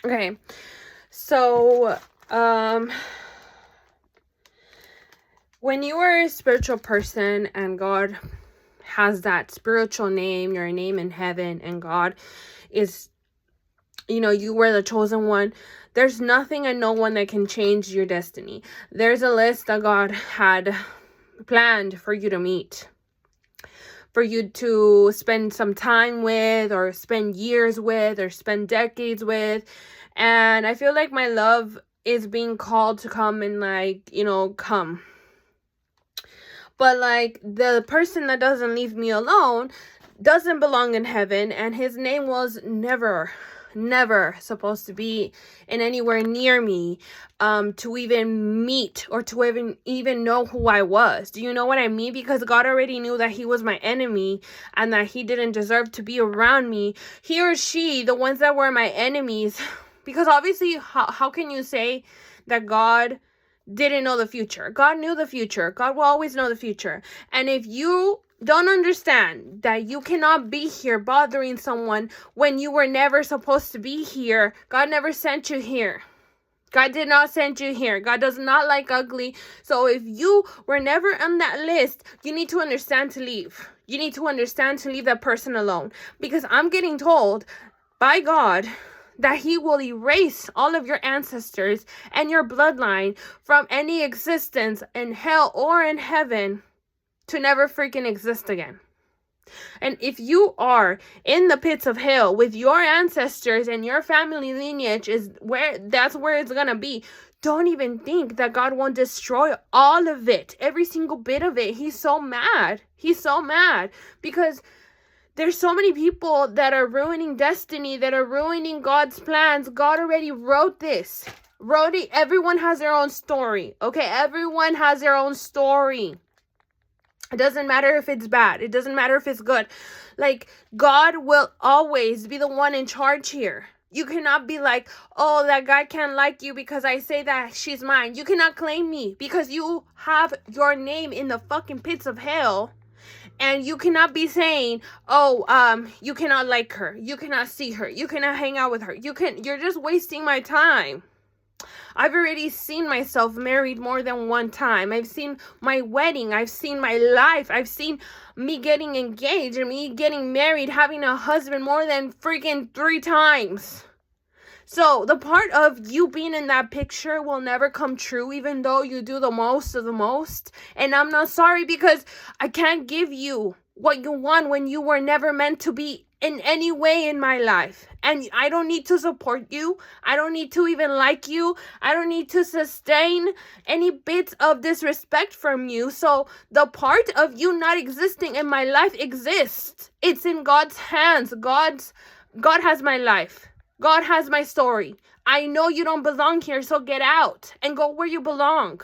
Okay. So, when you are a spiritual person and God has that spiritual name, your name in heaven, and God is, you were the chosen one, there's nothing and no one that can change your destiny. There's a list that God had planned for you to meet, for you to spend some time with, or spend years with, or spend decades with. And I feel like my love is being called to come and come. But the person that doesn't leave me alone doesn't belong in heaven, and his name was never supposed to be in anywhere near me, to even meet or to even know who I was. Do you know what I mean? Because God already knew that he was my enemy and that he didn't deserve to be around me. He or she, the ones that were my enemies, because obviously, how can you say that God didn't know the future? God knew the future. God will always know the future. And if you don't understand that you cannot be here bothering someone when you were never supposed to be here, God never sent you here. God did not send you here. God does not like ugly. So if you were never on that list, you need to understand to leave. You need to understand to leave that person alone. Because I'm getting told by God that he will erase all of your ancestors and your bloodline from any existence in hell or in heaven to never freaking exist again. And if you are in the pits of hell with your ancestors and your family lineage that's where it's gonna be, don't even think that God won't destroy all of it, every single bit of it. He's so mad. He's so mad because there's so many people that are ruining destiny, that are ruining God's plans. God already wrote this. Wrote it. Everyone has their own story. Okay? Everyone has their own story. It doesn't matter if it's bad. It doesn't matter if it's good. God will always be the one in charge here. You cannot be like, oh, that guy can't like you because I say that she's mine. You cannot claim me because you have your name in the fucking pits of hell. And you cannot be saying, oh, you cannot like her. You cannot see her. You cannot hang out with her. You're just wasting my time. I've already seen myself married more than one time. I've seen my wedding. I've seen my life. I've seen me getting engaged and me getting married, having a husband more than freaking 3 times. So the part of you being in that picture will never come true, even though you do the most of the most. And I'm not sorry because I can't give you what you want when you were never meant to be in any way in my life. And I don't need to support you. I don't need to even like you. I don't need to sustain any bits of disrespect from you. So the part of you not existing in my life exists. It's in God's hands. God has my life. God has my story. I know you don't belong here, so get out and go where you belong.